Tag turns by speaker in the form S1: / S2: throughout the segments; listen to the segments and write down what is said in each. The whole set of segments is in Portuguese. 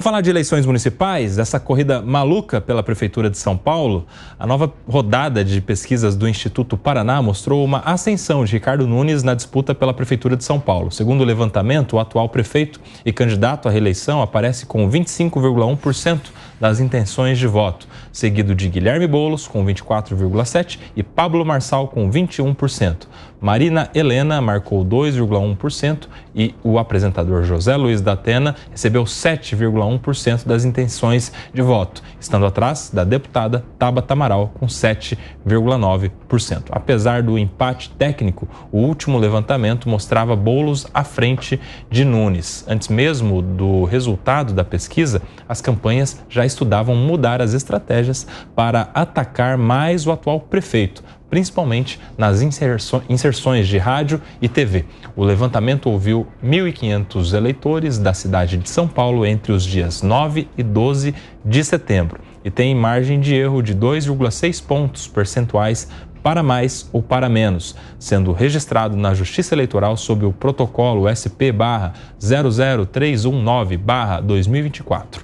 S1: Falar de eleições municipais, essa corrida maluca pela Prefeitura de São Paulo, a nova rodada de pesquisas do Instituto Paraná mostrou uma ascensão de Ricardo Nunes na disputa pela Prefeitura de São Paulo. Segundo o levantamento, o atual prefeito e candidato à reeleição aparece com 25,1% das intenções de voto, seguido de Guilherme Boulos com 24,7% e Pablo Marçal com 21%. Marina Helena marcou 2,1% e o apresentador José Luiz da Atena recebeu 7,1% das intenções de voto, estando atrás da deputada Tabata Amaral com 7,9%. Apesar do empate técnico, o último levantamento mostrava Boulos à frente de Nunes. Antes mesmo do resultado da pesquisa, as campanhas já estudavam mudar as estratégias para atacar mais o atual prefeito, principalmente nas inserções de rádio e TV. O levantamento ouviu 1.500 eleitores da cidade de São Paulo entre os dias 9 e 12 de setembro e tem margem de erro de 2,6 pontos percentuais para mais ou para menos, sendo registrado na Justiça Eleitoral sob o protocolo SP-00319/2024.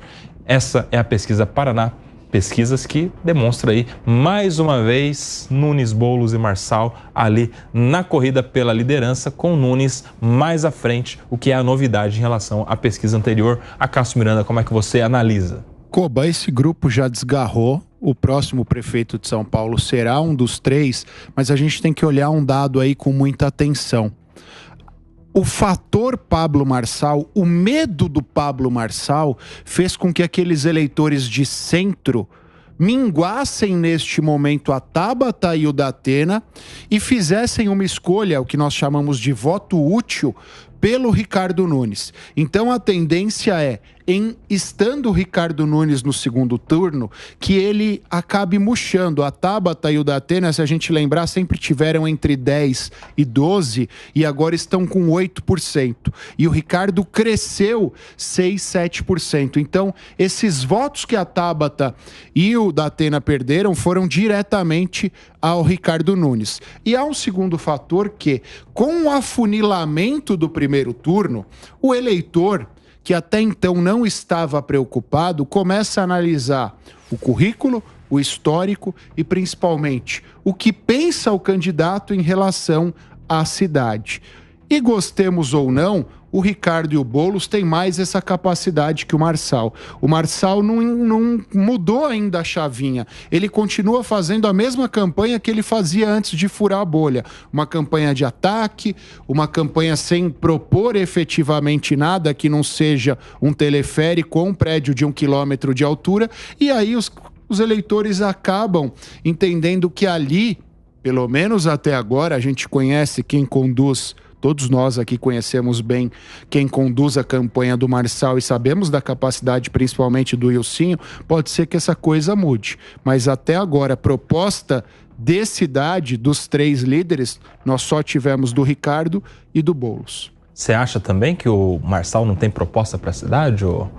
S1: Essa é a pesquisa Paraná. Pesquisas que demonstra aí, mais uma vez, Nunes, Boulos e Marçal ali na corrida pela liderança, com Nunes mais à frente, o que é a novidade em relação à pesquisa anterior. A Cássio Miranda, como é que você analisa?
S2: Coba, esse grupo já desgarrou. O próximo prefeito de São Paulo será um dos três, mas a gente tem que olhar um dado aí com muita atenção. O fator Pablo Marçal, o medo do Pablo Marçal, fez com que aqueles eleitores de centro minguassem neste momento a Tabata e o Datena e fizessem uma escolha, o que nós chamamos de voto útil, pelo Ricardo Nunes. Então a tendência é, estando o Ricardo Nunes no segundo turno, que ele acabe murchando. A Tabata e o Datena, se a gente lembrar, sempre tiveram entre 10 e 12 e agora estão com 8%. E o Ricardo cresceu 6, 7%. Então, esses votos que a Tabata e o Datena perderam foram diretamente ao Ricardo Nunes. E há um segundo fator que, com o afunilamento do primeiro turno, o eleitor que até então não estava preocupado, começa a analisar o currículo, o histórico e, principalmente, o que pensa o candidato em relação à cidade. E gostemos ou não, o Ricardo e o Boulos têm mais essa capacidade que o Marçal. O Marçal não mudou ainda a chavinha. Ele continua fazendo a mesma campanha que ele fazia antes de furar a bolha. Uma campanha de ataque, uma campanha sem propor efetivamente nada que não seja um teleférico ou um prédio de 1 quilômetro de altura. E aí os eleitores acabam entendendo que ali, pelo menos até agora, a gente conhece quem conduz. Todos nós aqui conhecemos bem quem conduz a campanha do Marçal e sabemos da capacidade principalmente do Ilcinho. Pode ser que essa coisa mude, mas até agora a proposta de cidade dos três líderes nós só tivemos do Ricardo e do Boulos.
S1: Você acha também que o Marçal não tem proposta para a cidade, ou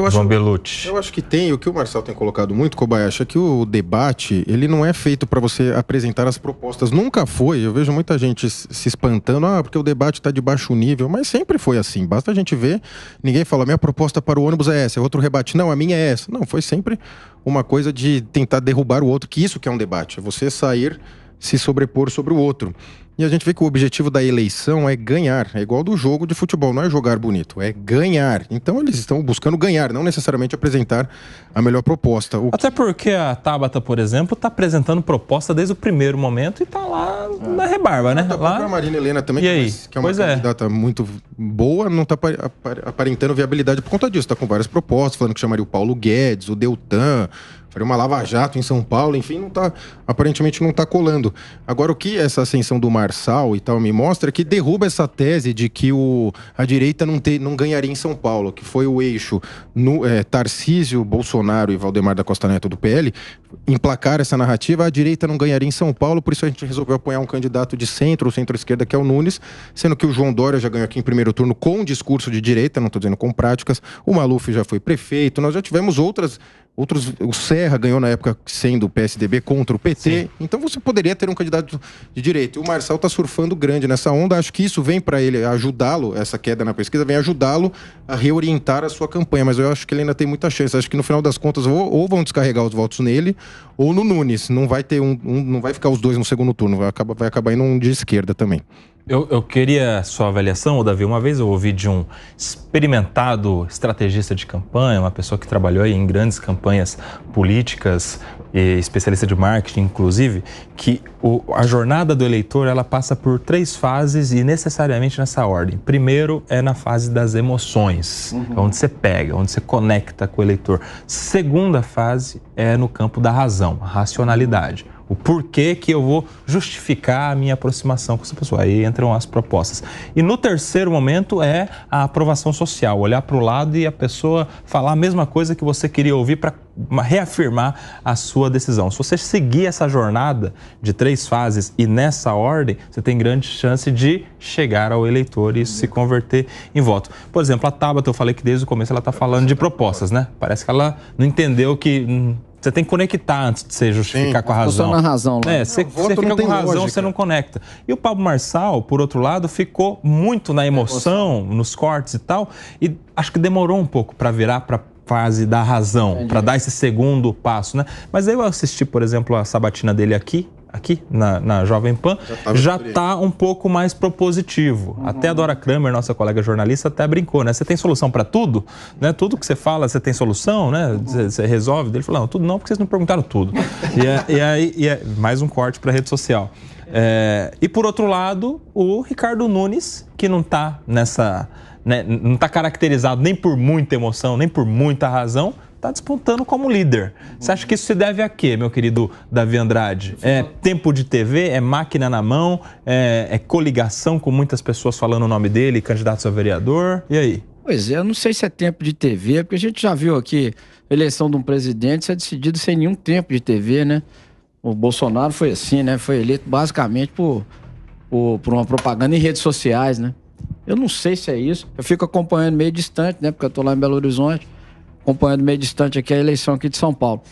S1: João Belucci?
S3: Eu acho que tem. O que o Marçal tem colocado muito, Kobayashi, é que o debate, ele não é feito para você apresentar as propostas. Nunca foi. Eu vejo muita gente se espantando, porque o debate está de baixo nível, mas sempre foi assim. Basta a gente ver, ninguém fala, minha proposta para o ônibus é essa, outro rebate, não, a minha é essa. Não, foi sempre uma coisa de tentar derrubar o outro, que isso que é um debate, é você sair, se sobrepor sobre o outro. E a gente vê que o objetivo da eleição é ganhar. É igual do jogo de futebol, não é jogar bonito, é ganhar. Então eles estão buscando ganhar, não necessariamente apresentar a melhor proposta.
S1: Até porque a Tabata, por exemplo, está apresentando proposta desde o primeiro momento e está lá na rebarba, né?
S3: A Marina Helena também, que é uma candidata muito boa, não está aparentando viabilidade por conta disso. Está com várias propostas, falando que chamaria o Paulo Guedes, o Deltan, faria uma lava-jato em São Paulo, enfim, aparentemente não está colando. Agora, o que essa ascensão do Marçal e tal me mostra é que derruba essa tese de que a direita não ganharia em São Paulo, que foi o eixo Tarcísio, Bolsonaro e Valdemar da Costa Neto do PL, emplacar essa narrativa, a direita não ganharia em São Paulo, por isso a gente resolveu apoiar um candidato de centro ou centro-esquerda, que é o Nunes, sendo que o João Dória já ganhou aqui em primeiro turno com um discurso de direita, não estou dizendo com práticas, o Maluf já foi prefeito, nós já tivemos outras o Serra ganhou na época sendo o PSDB contra o PT. Sim. Então você poderia ter um candidato de direita. E o Marçal está surfando grande nessa onda. Acho que isso vem para ele ajudá-lo, essa queda na pesquisa, vem ajudá-lo a reorientar a sua campanha. Mas eu acho que ele ainda tem muita chance. Acho que no final das contas ou vão descarregar os votos nele ou no Nunes. Não vai ter não vai ficar os dois no segundo turno. Vai acabar indo um de esquerda também.
S1: Eu queria sua avaliação, Davi. Uma vez eu ouvi de um experimentado estrategista de campanha, uma pessoa que trabalhou aí em grandes campanhas políticas, e especialista de marketing, inclusive, que a jornada do eleitor ela passa por 3 fases e necessariamente nessa ordem. Primeiro é na fase das emoções, onde você pega, onde você conecta com o eleitor. Segunda fase é no campo da razão, a racionalidade. O porquê que eu vou justificar a minha aproximação com essa pessoa. Aí entram as propostas. E no terceiro momento é a aprovação social. Olhar para o lado e a pessoa falar a mesma coisa que você queria ouvir para reafirmar a sua decisão. Se você seguir essa jornada de 3 fases e nessa ordem, você tem grande chance de chegar ao eleitor e se converter em voto. Por exemplo, a Tabata, eu falei que desde o começo ela está falando de propostas, né? Parece que ela não entendeu que... Você tem que conectar antes de você justificar com a razão.
S4: Só na razão. Lá.
S1: Você fica com razão, lógica. Você não conecta. E o Pablo Marçal, por outro lado, ficou muito na emoção, nos cortes e tal, e acho que demorou um pouco para virar para fase da razão, para dar esse segundo passo, né? Mas aí eu assisti, por exemplo, a sabatina dele aqui na Jovem Pan, já está um pouco mais propositivo. Até a Dora Kramer, nossa colega jornalista, até brincou, né? Você tem solução para tudo? Né? Tudo que você fala, você tem solução, né? Você resolve? Ele falou, não, tudo não, porque vocês não perguntaram tudo. E aí, mais um corte para a rede social. E por outro lado, o Ricardo Nunes, que não está nessa... Né, não está caracterizado nem por muita emoção, nem por muita razão, está despontando como líder. Você acha que isso se deve a quê, meu querido Davi Andrade? É tempo de TV? É máquina na mão? É coligação com muitas pessoas falando o nome dele, candidatos a vereador? E aí?
S4: Pois é, eu não sei se é tempo de TV, porque a gente já viu aqui a eleição de um presidente ser decidida sem nenhum tempo de TV, né? O Bolsonaro foi assim, né? Foi eleito basicamente por uma propaganda em redes sociais, né? Eu não sei se é isso. Eu fico acompanhando meio distante, né? Porque eu tô lá em Belo Horizonte, acompanhando meio distante aqui a eleição aqui de São Paulo.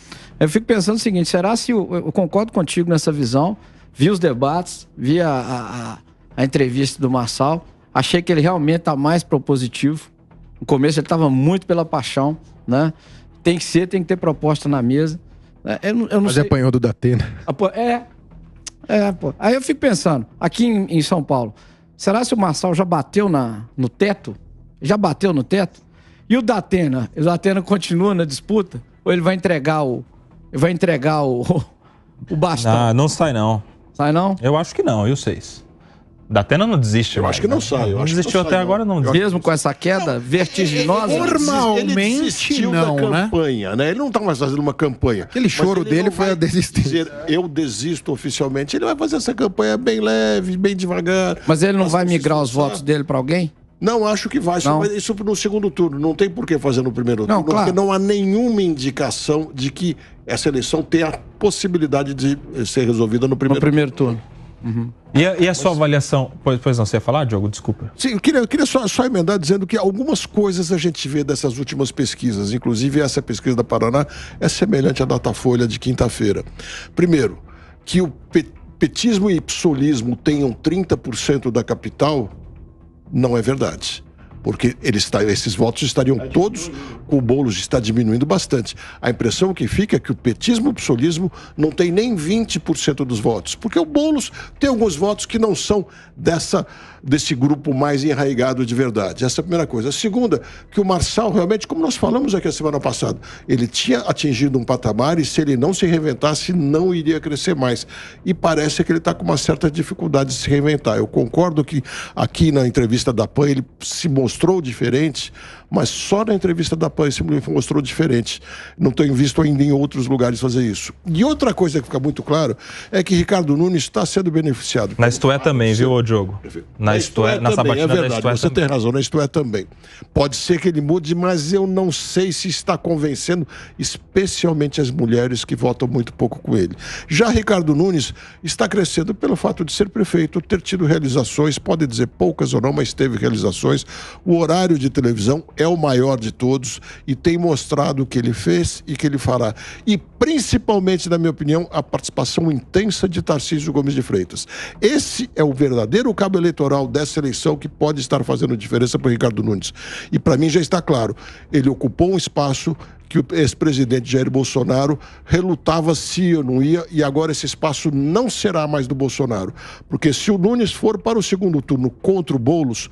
S4: Eu fico pensando o seguinte, será se eu concordo contigo nessa visão, vi os debates, vi a entrevista do Marçal, achei que ele realmente tá mais propositivo. No começo ele estava muito pela paixão, né? Tem que ter proposta na mesa. Eu não
S3: Mas
S4: sei.
S3: apanhou do Datena.
S4: Pô. Aí eu fico pensando, aqui em São Paulo, será se o Marçal já bateu no teto? Já bateu no teto? E o Datena? O Datena continua na disputa? Ou ele vai entregar o bastão?
S1: Não sai não.
S4: Sai não?
S1: Eu acho que não, e vocês? Datena não desiste.
S5: Eu acho que não sai.
S1: Não desistiu até agora, não.
S4: Mesmo com essa queda vertiginosa?
S2: Normalmente não,
S5: da campanha, né? Ele não está mais fazendo uma campanha.
S3: Aquele choro dele foi a desistência.
S5: Eu desisto oficialmente. Ele vai fazer essa campanha bem leve, bem devagar.
S4: Mas ele não vai migrar os votos dele para alguém?
S5: Não, acho que vai. Isso no segundo turno. Não tem por que fazer no primeiro turno. Claro. Porque não há nenhuma indicação de que essa eleição tem a possibilidade de ser resolvida no primeiro
S4: turno.
S1: Uhum. E a sua avaliação? Pois não, você ia falar, Diogo? Desculpa.
S5: Sim, eu queria só emendar dizendo que algumas coisas a gente vê dessas últimas pesquisas, inclusive essa pesquisa da Paraná, é semelhante à Datafolha de quinta-feira. Primeiro, que o petismo e psolismo tenham 30% da capital, não é verdade. Porque esses votos estariam todos com o Boulos, está diminuindo bastante. A impressão que fica é que o petismo e o psolismo não tem nem 20% dos votos. Porque o Boulos tem alguns votos que não são desse grupo mais enraizado de verdade. Essa é a primeira coisa. A segunda, que o Marçal realmente, como nós falamos aqui a semana passada, ele tinha atingido um patamar e se ele não se reinventasse, não iria crescer mais. E parece que ele está com uma certa dificuldade de se reinventar. Eu concordo que aqui na entrevista da PAN ele se mostrou diferente, mas só na entrevista da PAN se mostrou diferente. Não tenho visto ainda em outros lugares fazer isso. E outra coisa que fica muito claro é que Ricardo Nunes está sendo beneficiado.
S1: Na Isto É também, viu, Diogo?
S5: Na sabatina da Isto É. Você tem razão, na Isto É também. Pode ser que ele mude, mas eu não sei se está convencendo, especialmente as mulheres que votam muito pouco com ele. Já Ricardo Nunes está crescendo pelo fato de ser prefeito, ter tido realizações, pode dizer poucas ou não, mas teve realizações. O horário de televisão é o maior de todos e tem mostrado o que ele fez e que ele fará. E principalmente, na minha opinião, a participação intensa de Tarcísio Gomes de Freitas. Esse é o verdadeiro cabo eleitoral dessa eleição que pode estar fazendo diferença para o Ricardo Nunes. E para mim já está claro, ele ocupou um espaço que o ex-presidente Jair Bolsonaro relutava se ia ou não ia, e agora esse espaço não será mais do Bolsonaro. Porque se o Nunes for para o segundo turno contra o Boulos,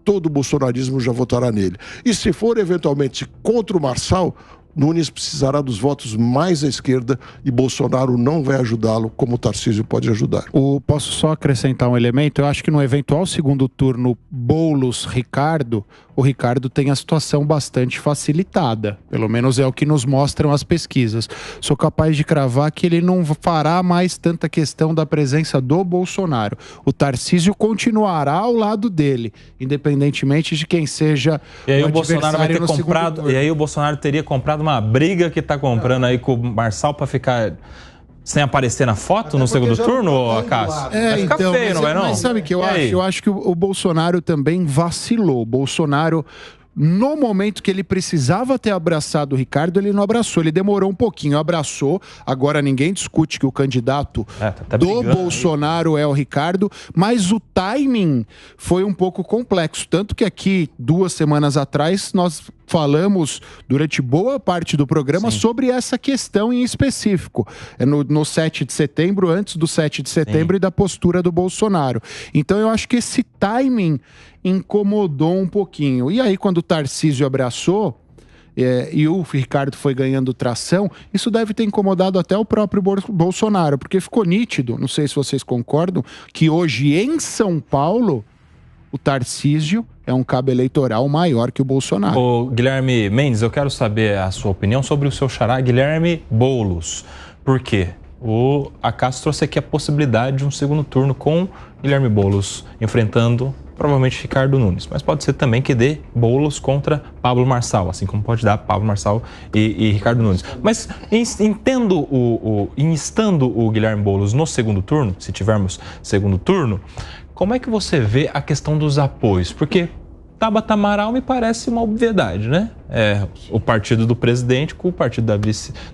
S5: todo o bolsonarismo já votará nele. E se for eventualmente contra o Marçal, Nunes precisará dos votos mais à esquerda e Bolsonaro não vai ajudá-lo como o Tarcísio pode ajudar.
S2: Posso só acrescentar um elemento? Eu acho que no eventual segundo turno Boulos-Ricardo, o Ricardo tem a situação bastante facilitada. Pelo menos é o que nos mostram as pesquisas. Sou capaz de cravar que ele não fará mais tanta questão da presença do Bolsonaro. O Tarcísio continuará ao lado dele, independentemente de quem seja
S1: o adversário. Bolsonaro vai ter comprado, e aí o Bolsonaro teria comprado uma briga que está comprando aí com o Marçal para ficar sem aparecer na foto no segundo turno, Cássio?
S2: Vai ficar então, feio, não vai não? Mas sabe o que eu acho? Eu acho que o Bolsonaro também vacilou. Bolsonaro, no momento que ele precisava ter abraçado o Ricardo, ele não abraçou, ele demorou um pouquinho, abraçou. Agora ninguém discute que o candidato do Bolsonaro é o Ricardo, mas o timing foi um pouco complexo. Tanto que aqui, 2 semanas atrás, nós falamos durante boa parte do programa sobre essa questão em específico. No 7 de setembro, antes do 7 de setembro e da postura do Bolsonaro. Então eu acho que esse timing incomodou um pouquinho. E aí quando o Tarcísio abraçou e o Ricardo foi ganhando tração, isso deve ter incomodado até o próprio Bolsonaro, porque ficou nítido, não sei se vocês concordam, que hoje em São Paulo o Tarcísio é um cabo eleitoral maior que o Bolsonaro.
S1: Ô, Guilherme Mendes, eu quero saber a sua opinião sobre o seu xará Guilherme Boulos. Por quê? O Cássio trouxe aqui a possibilidade de um segundo turno com Guilherme Boulos enfrentando provavelmente Ricardo Nunes. Mas pode ser também que dê Boulos contra Pablo Marçal, assim como pode dar Pablo Marçal e Ricardo Nunes. Mas instando o Guilherme Boulos no segundo turno, se tivermos segundo turno, como é que você vê a questão dos apoios? Porque Tabata Amaral me parece uma obviedade, né? O partido do presidente com o partido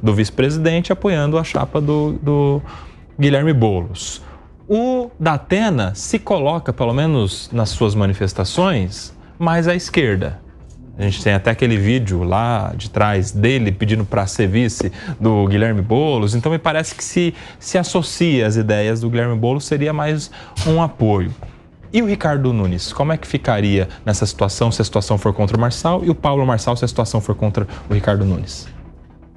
S1: do vice-presidente apoiando a chapa do Guilherme Boulos. O Datena se coloca, pelo menos nas suas manifestações, mais à esquerda. A gente tem até aquele vídeo lá de trás dele pedindo para ser vice do Guilherme Boulos. Então me parece que se associa às ideias do Guilherme Boulos, seria mais um apoio. E o Ricardo Nunes, como é que ficaria nessa situação se a situação for contra o Marçal e o Pablo Marçal se a situação for contra o Ricardo Nunes?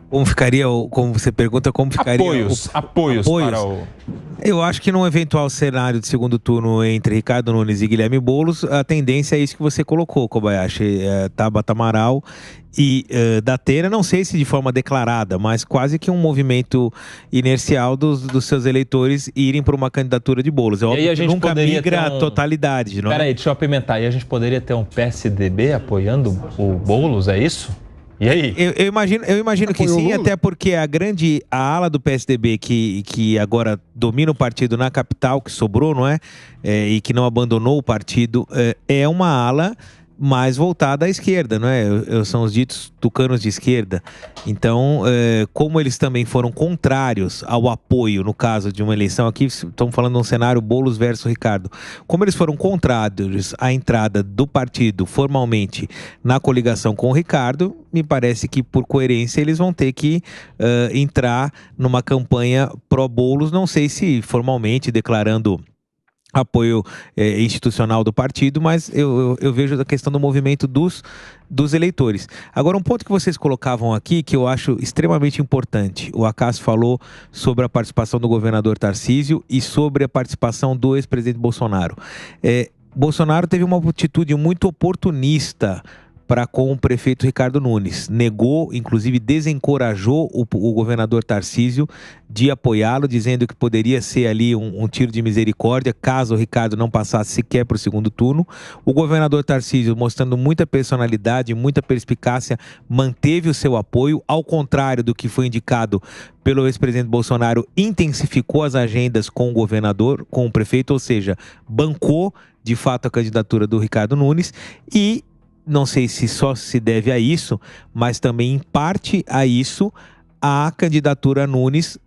S6: Como ficaria, como você pergunta, como ficaria...
S1: Apoios para o...
S6: Eu acho que num eventual cenário de segundo turno entre Ricardo Nunes e Guilherme Boulos, a tendência é isso que você colocou, Kobayashi, Tabata Amaral e Datena, não sei se de forma declarada, mas quase que um movimento inercial dos seus eleitores irem para uma candidatura de Boulos. É óbvio que nunca migra a totalidade, não é?
S1: Peraí, deixa eu apimentar. E a gente poderia ter um PSDB apoiando o Boulos, é isso? E aí?
S6: Eu imagino que sim, até porque a ala do PSDB que agora domina o partido na capital, que sobrou, não é? E que não abandonou o partido, é uma ala mais voltada à esquerda, não é? São os ditos tucanos de esquerda. Então, como eles também foram contrários ao apoio, no caso de uma eleição, aqui estamos falando de um cenário Boulos versus Ricardo, como eles foram contrários à entrada do partido formalmente na coligação com o Ricardo, me parece que por coerência eles vão ter que entrar numa campanha pró-Boulos, não sei se formalmente declarando apoio institucional do partido, mas eu vejo a questão do movimento dos eleitores. Agora, um ponto que vocês colocavam aqui, que eu acho extremamente importante. O Cássio falou sobre a participação do governador Tarcísio e sobre a participação do ex-presidente Bolsonaro. Bolsonaro teve uma atitude muito oportunista para com o prefeito Ricardo Nunes. Negou, inclusive desencorajou o governador Tarcísio de apoiá-lo, dizendo que poderia ser ali um tiro de misericórdia, caso o Ricardo não passasse sequer para o segundo turno. O governador Tarcísio, mostrando muita personalidade, muita perspicácia, manteve o seu apoio, ao contrário do que foi indicado pelo ex-presidente Bolsonaro, intensificou as agendas com o governador, com o prefeito, ou seja, bancou de fato a candidatura do Ricardo Nunes e não sei se só se deve a isso, mas também em parte a isso, a candidatura Nunes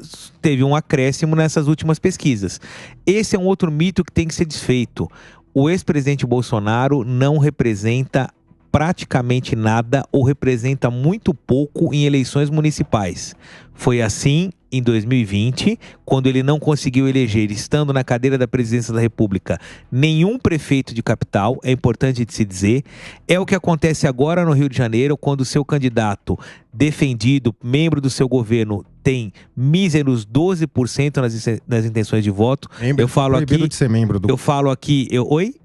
S6: teve um acréscimo nessas últimas pesquisas. Esse é um outro mito que tem que ser desfeito. O ex-presidente Bolsonaro não representa praticamente nada ou representa muito pouco em eleições municipais. Foi assim em 2020, quando ele não conseguiu eleger, estando na cadeira da presidência da República, nenhum prefeito de capital, é importante de se dizer. É o que acontece agora no Rio de Janeiro, quando o seu candidato defendido, membro do seu governo, tem míseros 12% nas intenções de voto.
S3: Eu falo aqui de ser membro do...
S6: Eu falo aqui... Oi?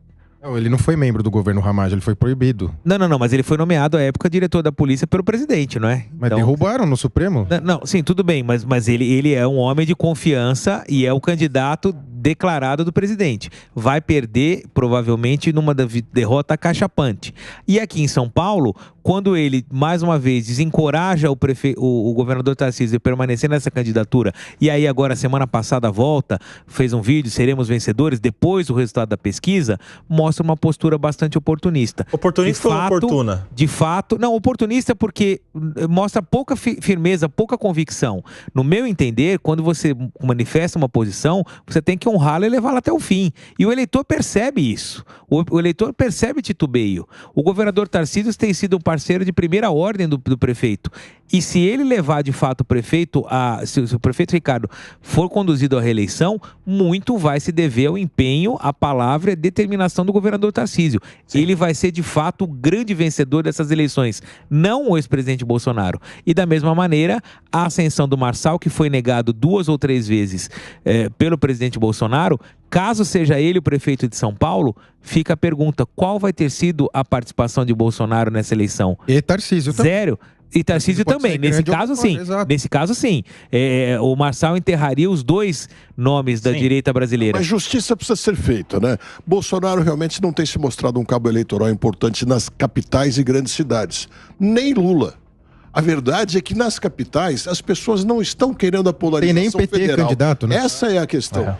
S3: Não, ele não foi membro do governo Ramagem, ele foi proibido.
S6: Não, mas ele foi nomeado à época diretor da polícia pelo presidente, não é?
S3: Mas então, derrubaram no Supremo?
S6: Não, sim, tudo bem, mas ele é um homem de confiança e é o candidato declarado do presidente. Vai perder, provavelmente, numa derrota cachapante. E aqui em São Paulo, quando ele, mais uma vez, desencoraja o governador Tarcísio a permanecer nessa candidatura, e aí agora, semana passada, volta, fez um vídeo, seremos vencedores, depois do resultado da pesquisa, mostra uma postura bastante oportunista.
S1: Oportunista ou oportuna?
S6: De fato, não, oportunista porque mostra pouca firmeza, pouca convicção. No meu entender, quando você manifesta uma posição, você tem que honrá-la e levá-la até o fim. E o eleitor percebe isso. O eleitor percebe titubeio. O governador Tarcísio tem sido um parceiro de primeira ordem do prefeito. E se ele levar de fato o prefeito se o prefeito Ricardo for conduzido à reeleição, muito vai se dever ao empenho, à palavra e à determinação do governador Tarcísio. Sim. Ele vai ser de fato o grande vencedor dessas eleições, não o ex-presidente Bolsonaro. E da mesma maneira, a ascensão do Marçal, que foi negado 2 ou 3 vezes pelo presidente Bolsonaro, caso seja ele o prefeito de São Paulo, fica a pergunta, qual vai ter sido a participação de Bolsonaro nessa eleição?
S3: E Tarcísio também.
S6: 0. E Tarcísio também, nesse caso sim. Nesse caso sim. O Marçal enterraria os 2 nomes da direita brasileira.
S5: Mas justiça precisa ser feita, né? Bolsonaro realmente não tem se mostrado um cabo eleitoral importante nas capitais e grandes cidades. Nem Lula. A verdade é que nas capitais as pessoas não estão querendo a polarização
S3: federal. Tem nem PT
S5: federal.
S3: Candidato, né?
S5: Essa é a questão.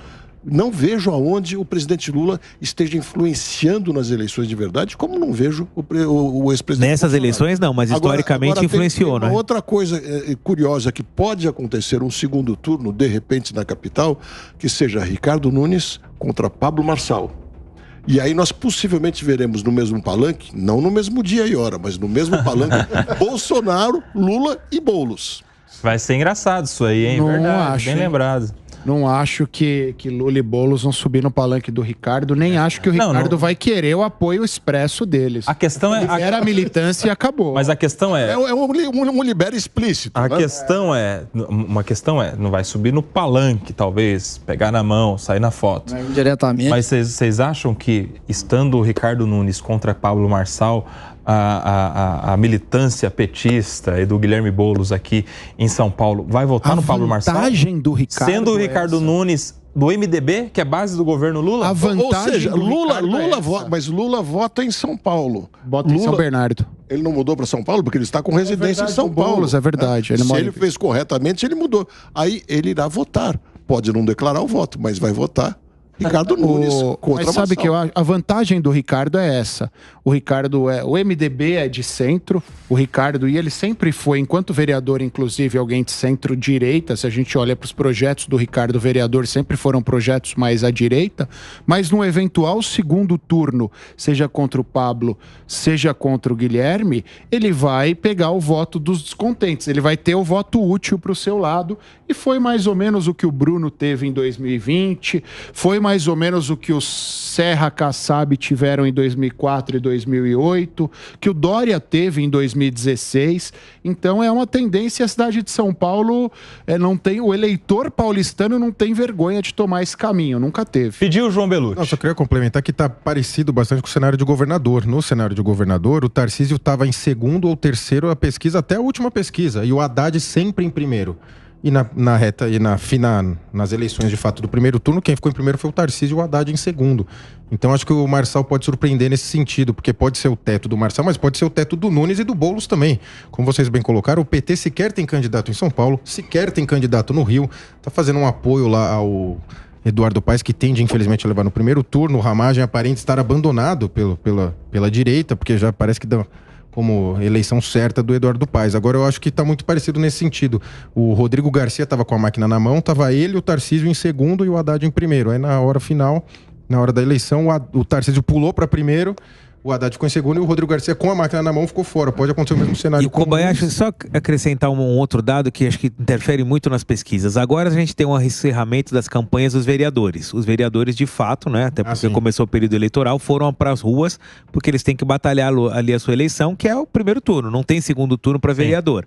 S5: Não vejo aonde o presidente Lula esteja influenciando nas eleições de verdade, como não vejo o ex-presidente
S6: Nessas Bolsonaro. Eleições não, mas historicamente agora influenciou,
S5: né? Outra coisa curiosa que pode acontecer um segundo turno, de repente, na capital, que seja Ricardo Nunes contra Pablo Marçal. E aí nós possivelmente veremos no mesmo palanque, não no mesmo dia e hora, mas no mesmo palanque, Bolsonaro, Lula e Boulos.
S1: Vai ser engraçado isso aí, hein?
S2: Não
S1: Verdade,
S2: acho,
S1: bem lembrado.
S2: Não acho que Lula e Boulos vão subir no palanque do Ricardo, nem acho que o Ricardo vai querer o apoio expresso deles.
S1: A questão é...
S2: Era a militância e acabou.
S1: Mas a questão é...
S5: É um libera explícito.
S1: A questão é... Uma questão é, não vai subir no palanque, talvez, pegar na mão, sair na foto.
S4: Diretamente.
S1: Mas vocês acham que, estando o Ricardo Nunes contra Pablo Marçal, a militância petista e do Guilherme Boulos aqui em São Paulo vai votar no Pablo Marçal?
S2: A vantagem do Ricardo
S1: sendo o Ricardo Nunes do MDB, que é base do governo Lula?
S2: A vantagem,
S5: ou seja, Lula
S2: vota,
S5: mas Lula vota em São Paulo.
S2: Vota em São Bernardo.
S5: Ele não mudou para São Paulo porque ele está com residência em São Paulo.
S2: Boulos, é verdade.
S5: Se ele fez corretamente, ele mudou. Aí ele irá votar. Pode não declarar o voto, mas vai votar Ricardo Nunes contra
S2: Mas sabe que a vantagem do Ricardo é essa. O Ricardo o MDB é de centro, o Ricardo, e ele sempre foi, enquanto vereador, inclusive, alguém de centro-direita. Se a gente olha para os projetos do Ricardo vereador, sempre foram projetos mais à direita, mas no eventual segundo turno, seja contra o Pablo, seja contra o Guilherme, ele vai pegar o voto dos descontentes, ele vai ter o voto útil para o seu lado, e foi mais ou menos o que o Bruno teve em 2020, foi mais ou menos o que o Serra Kassab tiveram em 2004 e 2008, que o Dória teve em 2016. Então é uma tendência, a cidade de São Paulo não tem, o eleitor paulistano não tem vergonha de tomar esse caminho, nunca teve.
S1: Pediu o João Belucci.
S3: Não, só queria complementar que está parecido bastante com o cenário de governador. No cenário de governador, o Tarcísio estava em segundo ou terceiro a pesquisa, até a última pesquisa, e o Haddad sempre em primeiro. E na reta e nas eleições de fato do primeiro turno, quem ficou em primeiro foi o Tarcísio e o Haddad em segundo. Então acho que o Marçal pode surpreender nesse sentido, porque pode ser o teto do Marçal, mas pode ser o teto do Nunes e do Boulos também. Como vocês bem colocaram, o PT sequer tem candidato em São Paulo, sequer tem candidato no Rio, está fazendo um apoio lá ao Eduardo Paes, que tende, infelizmente, a levar no primeiro turno. O Ramagem aparenta estar abandonado pela direita, porque já parece que dá como eleição certa do Eduardo Paes. Agora, eu acho que está muito parecido nesse sentido. O Rodrigo Garcia estava com a máquina na mão, estava ele, o Tarcísio em segundo e o Haddad em primeiro. Aí, na hora final, na hora da eleição, o Tarcísio pulou para primeiro, o Haddad ficou em segundo e o Rodrigo Garcia, com a máquina na mão, ficou fora. Pode acontecer o mesmo cenário.
S6: E Kobayashi, só acrescentar um outro dado que acho que interfere muito nas pesquisas. Agora a gente tem um encerramento das campanhas dos vereadores. Os vereadores, de fato, né, até porque começou o período eleitoral, foram para as ruas porque eles têm que batalhar ali a sua eleição, que é o primeiro turno. Não tem segundo turno para vereador.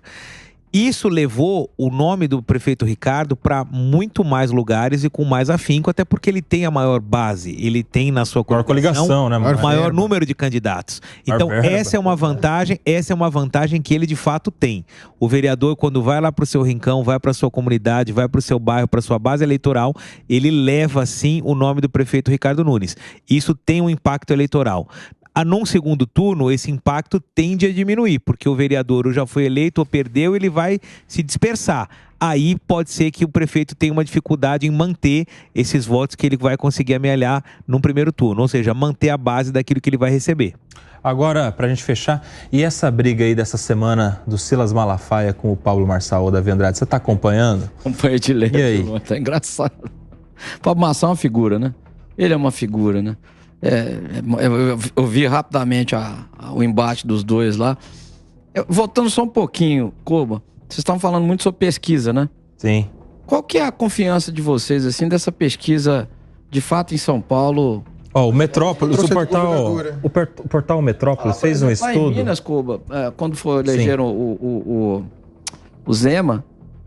S6: Isso levou o nome do prefeito Ricardo para muito mais lugares e com mais afinco, até porque ele tem a maior base, ele tem na sua
S1: coligação, né?
S6: O maior número de candidatos. Então essa é uma vantagem que ele de fato tem. O vereador, quando vai lá para o seu rincão, vai para a sua comunidade, vai para o seu bairro, para a sua base eleitoral, ele leva sim o nome do prefeito Ricardo Nunes. Isso tem um impacto eleitoral. Num segundo turno, esse impacto tende a diminuir, porque o vereador ou já foi eleito ou perdeu, ele vai se dispersar. Aí pode ser que o prefeito tenha uma dificuldade em manter esses votos que ele vai conseguir amealhar no primeiro turno, ou seja, manter a base daquilo que ele vai receber.
S1: Agora, pra gente fechar, e essa briga aí dessa semana do Silas Malafaia com o Pablo Marçal ou Davi Andrade, você tá acompanhando?
S4: Acompanhei de leve,
S1: e aí?
S4: Tá engraçado. O Pablo Marçal é uma figura, né? Ele é uma figura, né? Eu vi rapidamente o embate dos dois lá. Voltando só um pouquinho, Koba, vocês estavam falando muito sobre pesquisa, né?
S1: Sim.
S4: Qual que é a confiança de vocês, assim, dessa pesquisa, de fato, em São Paulo?
S1: O Metrópolis, o portal Metrópolis fez um estudo.
S4: Lá em Minas, Koba, quando elegeram o Zema,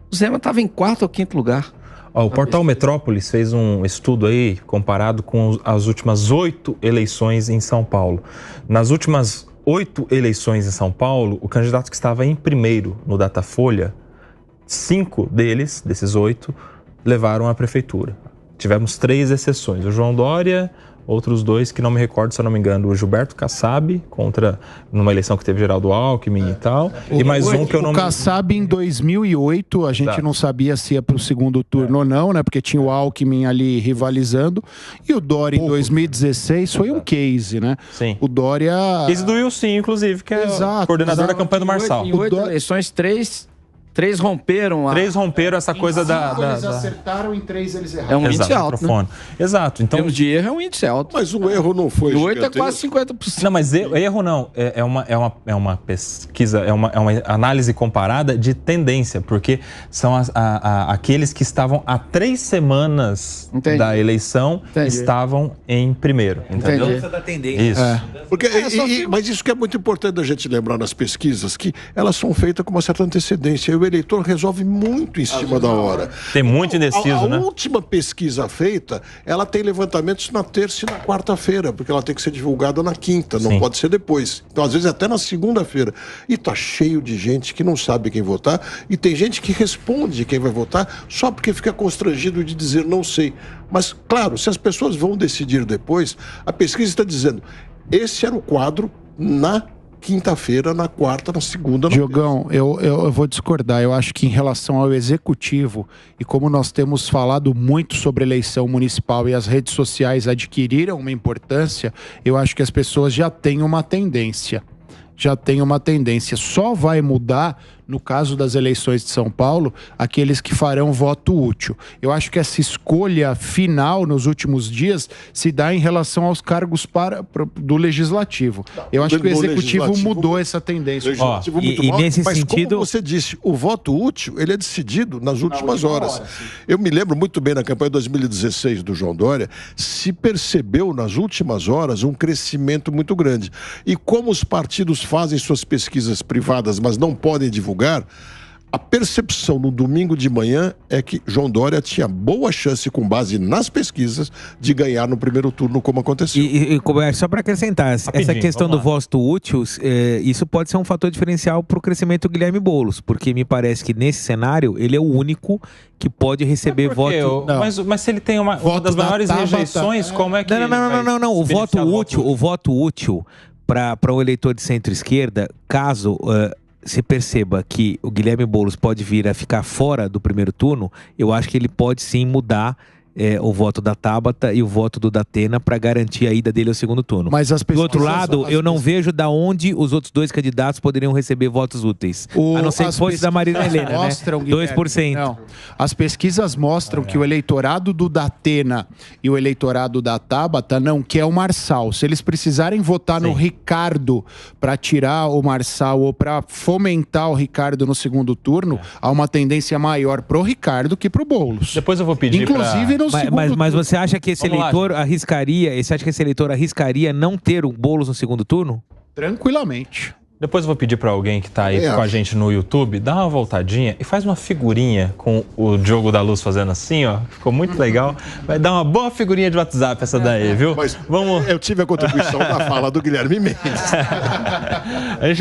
S4: o Zema estava em 4º ou 5º lugar.
S1: O portal Metrópolis fez um estudo aí comparado com as últimas 8 eleições em São Paulo. Nas últimas 8 eleições em São Paulo, o candidato que estava em primeiro no Datafolha, 5 desses 8, levaram à prefeitura. Tivemos 3 exceções, o João Dória, outros 2 que não me recordo, se eu não me engano, o Gilberto Kassab, numa eleição que teve Geraldo Alckmin e tal, e mais um que eu não...
S2: O Kassab em 2008, a gente não sabia se ia para o segundo turno ou não, né, porque tinha o Alckmin ali rivalizando, e o Dória em 2016 foi um case, né?
S1: Sim.
S2: O Dória...
S1: Case do Wilson, inclusive, que é o coordenador da campanha do Marçal.
S4: Em 8 eleições, 3 romperam a...
S1: 3 romperam essa coisa da...
S2: eles acertaram, em 3 eles erraram.
S4: É um índice alto, né?
S1: Exato. Então,
S4: de erro é um índice alto.
S5: Mas o erro não foi...
S4: O 8 é quase 50%.
S1: Não, mas erro não. É uma pesquisa, é uma análise comparada de tendência, porque são aqueles que estavam há 3 semanas da eleição estavam em primeiro. Entendeu?
S6: Da tendência.
S1: Isso.
S5: Porque, mas isso que é muito importante a gente lembrar nas pesquisas, que elas são feitas com uma certa antecedência. O eleitor resolve muito em cima da hora.
S1: Tem muito indeciso, né?
S5: A última pesquisa feita, ela tem levantamentos na terça e na quarta-feira, porque ela tem que ser divulgada na quinta, não pode ser depois. Então, às vezes, até na segunda-feira. E tá cheio de gente que não sabe quem votar, e tem gente que responde quem vai votar só porque fica constrangido de dizer não sei. Mas, claro, se as pessoas vão decidir depois, a pesquisa está dizendo, esse era o quadro na quinta-feira, na quarta, na segunda...
S2: Diogão, eu vou discordar. Eu acho que em relação ao executivo, e como nós temos falado muito sobre eleição municipal e as redes sociais adquiriram uma importância, eu acho que as pessoas já têm uma tendência. Só vai mudar, no caso das eleições de São Paulo, aqueles que farão voto útil. Eu acho que essa escolha final nos últimos dias se dá em relação aos cargos do Legislativo. Eu acho que o Executivo mudou essa tendência.
S6: E nesse sentido...
S5: como você disse, o voto útil ele é decidido nas últimas horas. Eu me lembro muito bem, na campanha de 2016 do João Dória, se percebeu nas últimas horas um crescimento muito grande. E como os partidos fazem suas pesquisas privadas, mas não podem divulgar, a percepção no domingo de manhã é que João Dória tinha boa chance, com base nas pesquisas, de ganhar no primeiro turno, como aconteceu.
S6: E só para acrescentar, essa questão do voto útil, isso pode ser um fator diferencial para o crescimento do Guilherme Boulos, porque me parece que nesse cenário ele é o único que pode receber voto...
S1: Mas se ele tem uma das maiores rejeições, como é que...
S6: Não. O voto útil para o eleitor de centro-esquerda, caso... se perceba que o Guilherme Boulos pode vir a ficar fora do primeiro turno, eu acho que ele pode sim mudar o voto da Tabata e o voto do Datena para garantir a ida dele ao segundo turno.
S2: Mas as pesquisas,
S6: do outro lado, eu não vejo da onde os outros dois candidatos poderiam receber votos úteis. A não ser que fosse da Marina Helena,
S2: mostram,
S6: né?
S2: Guilherme,
S6: 2%.
S2: Não. As pesquisas mostram que o eleitorado do Datena e o eleitorado da Tabata não quer o Marçal. Se eles precisarem votar no Ricardo para tirar o Marçal ou para fomentar o Ricardo no segundo turno, há uma tendência maior pro Ricardo que pro Boulos.
S1: Depois eu vou pedir
S2: inclusive no segundo turno.
S6: Mas você acha que esse eleitor arriscaria não ter o Boulos no segundo turno?
S2: Tranquilamente.
S1: Depois eu vou pedir para alguém que está aí com a gente no YouTube, dá uma voltadinha e faz uma figurinha com o Diogo da Luz fazendo assim, ó. Ficou muito legal. Vai dar uma boa figurinha de WhatsApp essa daí, viu?
S5: Mas eu tive a contribuição da fala do Guilherme Mendes.
S1: A gente